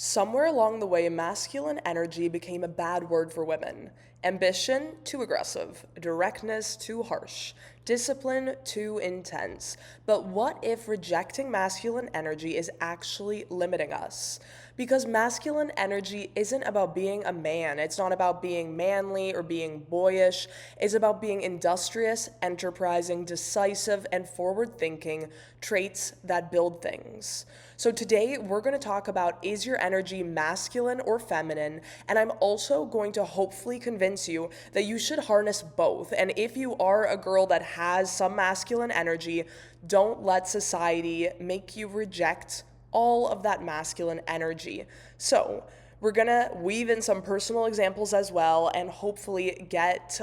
Somewhere along the way, masculine energy became a bad word for women. Ambition, too aggressive. Directness, too harsh. Discipline, too intense. But what if rejecting masculine energy is actually limiting us? Because masculine energy isn't about being a man. It's not about being manly or being boyish. It's about being industrious, enterprising, decisive, and forward thinking, traits that build things. So today we're going to talk about, is your energy masculine or feminine? And I'm also going to hopefully convince you that you should harness both. And if you are a girl that has some masculine energy, don't let society make you reject all of that masculine energy. So we're gonna weave in some personal examples as well, and hopefully get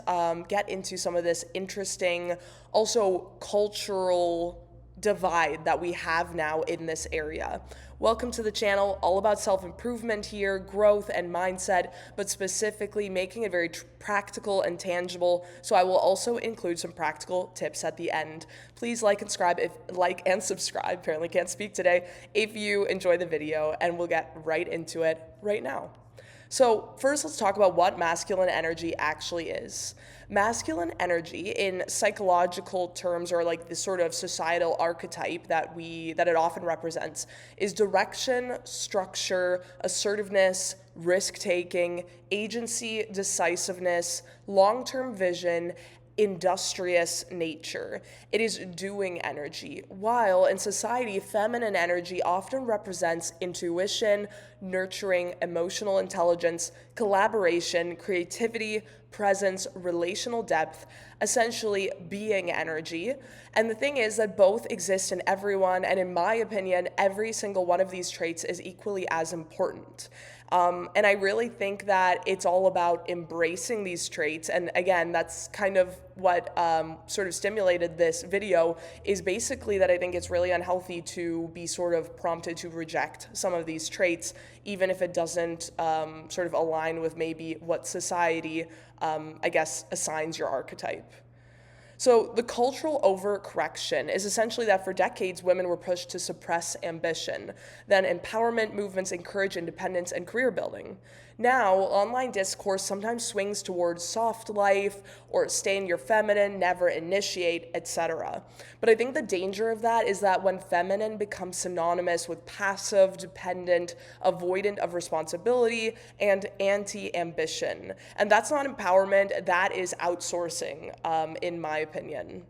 into some of this interesting, also cultural divide that we have now in this area. Welcome to the channel, all about self-improvement here, growth and mindset, but specifically making it very practical and tangible. So I will also include some practical tips at the end. Please like and subscribe, apparently can't speak today, if you enjoy the video, and we'll get right into it right now. So first, let's talk about what masculine energy actually is. Masculine energy in psychological terms, or like the sort of societal archetype that it often represents, is direction, structure, assertiveness, risk-taking, agency, decisiveness, long-term vision, industrious nature. It is doing energy, while in society, feminine energy often represents intuition, nurturing, emotional intelligence, collaboration, creativity, presence, relational depth, essentially being energy. And the thing is that both exist in everyone, and in my opinion, every single one of these traits is equally as important. And I really think that it's all about embracing these traits. And again, that's kind of what sort of stimulated this video, is basically that I think it's really unhealthy to be sort of prompted to reject some of these traits, even if it doesn't sort of align with maybe what society, I guess, assigns your archetype. So the cultural overcorrection is essentially that for decades, women were pushed to suppress ambition. Then empowerment movements encourage independence and career building. Now, online discourse sometimes swings towards soft life or stay in your feminine, never initiate, etc. But I think the danger of that is that when feminine becomes synonymous with passive, dependent, avoidant of responsibility, and anti-ambition. And that's not empowerment, that is outsourcing, in my opinion.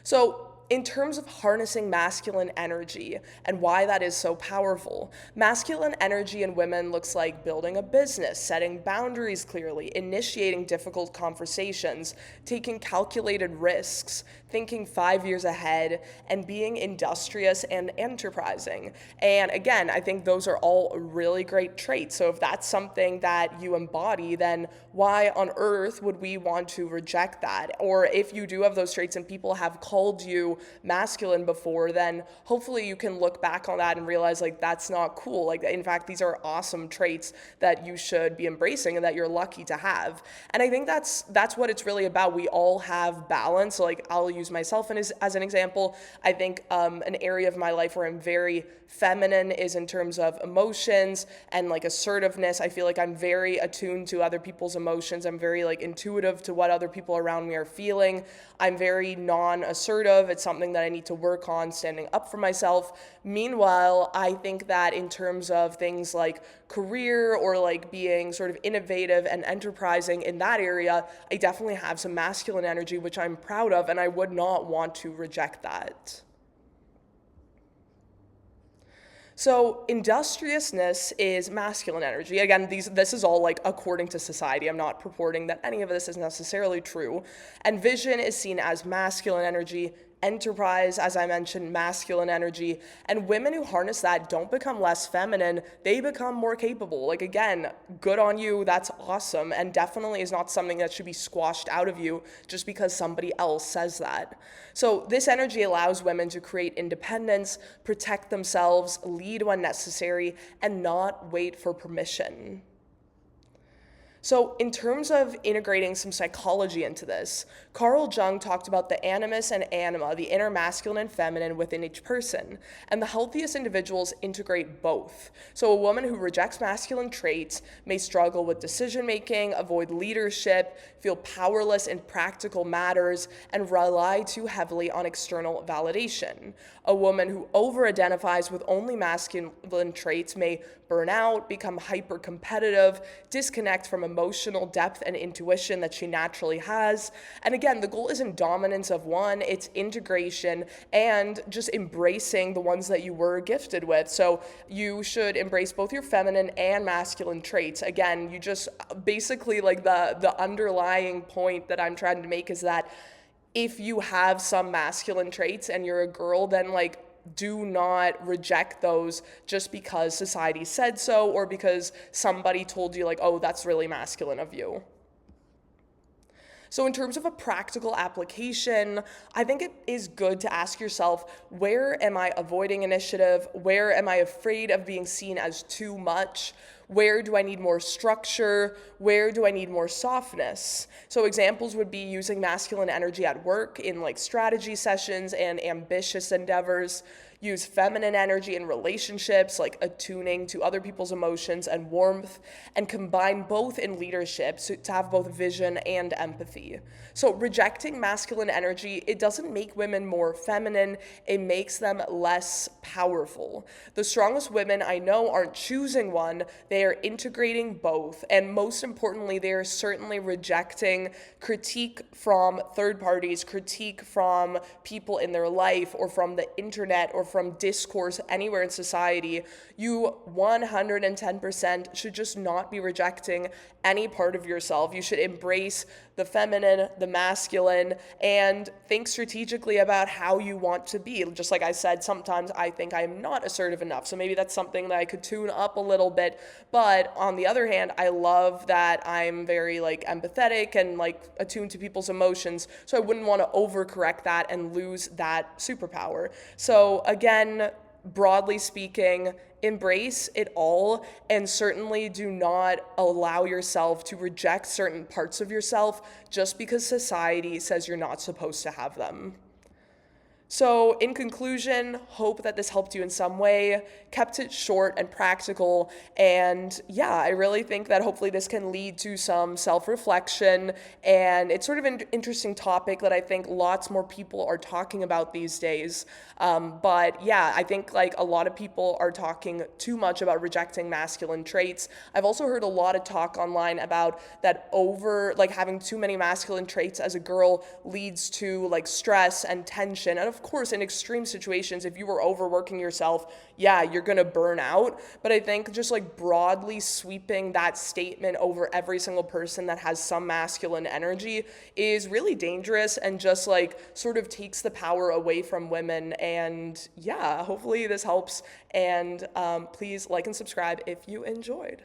So, in terms of harnessing masculine energy and why that is so powerful, masculine energy in women looks like building a business, setting boundaries clearly, initiating difficult conversations, taking calculated risks, thinking 5 years ahead, and being industrious and enterprising. And again, I think those are all really great traits. So if that's something that you embody, then why on earth would we want to reject that? Or if you do have those traits and people have called you masculine before, then hopefully you can look back on that and realize, like, that's not cool. Like, in fact, these are awesome traits that you should be embracing and that you're lucky to have. And I think that's what it's really about. We all have balance. So, like, I'll use myself as an example. I think an area of my life where I'm very feminine is in terms of emotions and like assertiveness. I feel like I'm very attuned to other people's emotions. I'm very like intuitive to what other people around me are feeling. I'm very non-assertive. It's something that I need to work on, standing up for myself. Meanwhile, I think that in terms of things like career or like being sort of innovative and enterprising in that area, I definitely have some masculine energy, which I'm proud of, and I would not want to reject that. So industriousness is masculine energy. Again, this is all like according to society. I'm not purporting that any of this is necessarily true. And vision is seen as masculine energy. Enterprise, as I mentioned, masculine energy, and women who harness that don't become less feminine, they become more capable. Like, again, good on you, that's awesome, and definitely is not something that should be squashed out of you just because somebody else says that. So this energy allows women to create independence, protect themselves, lead when necessary, and not wait for permission. So, in terms of integrating some psychology into this, Carl Jung talked about the animus and anima, the inner masculine and feminine within each person. And the healthiest individuals integrate both. So, a woman who rejects masculine traits may struggle with decision making, avoid leadership, feel powerless in practical matters, and rely too heavily on external validation. A woman who over identifies with only masculine traits may burn out, become hyper competitive, disconnect from emotional depth and intuition that she naturally has. And again, the goal isn't dominance of one, it's integration and just embracing the ones that you were gifted with. So you should embrace both your feminine and masculine traits. Again, you just basically like the underlying point that I'm trying to make is that if you have some masculine traits and you're a girl, then like do not reject those just because society said so or because somebody told you like, oh, that's really masculine of you. So, in terms of a practical application, I think it is good to ask yourself, where am I avoiding initiative? Where am I afraid of being seen as too much? Where do I need more structure? Where do I need more softness? So, examples would be using masculine energy at work in like strategy sessions and ambitious endeavors. Use feminine energy in relationships, like attuning to other people's emotions and warmth, and combine both in leadership to have both vision and empathy. So rejecting masculine energy, it doesn't make women more feminine, it makes them less powerful. The strongest women I know aren't choosing one, they are integrating both. And most importantly, they are certainly rejecting critique from third parties, critique from people in their life, or from the internet, or from discourse anywhere in society. You 110% should just not be rejecting any part of yourself. You should embrace the feminine, the masculine, and think strategically about how you want to be. Just like I said, sometimes I think I'm not assertive enough, so maybe that's something that I could tune up a little bit. But on the other hand, I love that I'm very like empathetic and like attuned to people's emotions, so I wouldn't want to overcorrect that and lose that superpower. So again, broadly speaking, embrace it all and certainly do not allow yourself to reject certain parts of yourself just because society says you're not supposed to have them. So, in conclusion, hope that this helped you in some way, kept it short and practical, and yeah, I really think that hopefully this can lead to some self-reflection, and it's sort of an interesting topic that I think lots more people are talking about these days. But yeah, I think like a lot of people are talking too much about rejecting masculine traits. I've also heard a lot of talk online about that like having too many masculine traits as a girl leads to like stress and tension, and of course, in extreme situations, if you were overworking yourself, yeah, you're gonna burn out. But I think just like broadly sweeping that statement over every single person that has some masculine energy is really dangerous and just like sort of takes the power away from women. And yeah, hopefully this helps. And please like and subscribe if you enjoyed.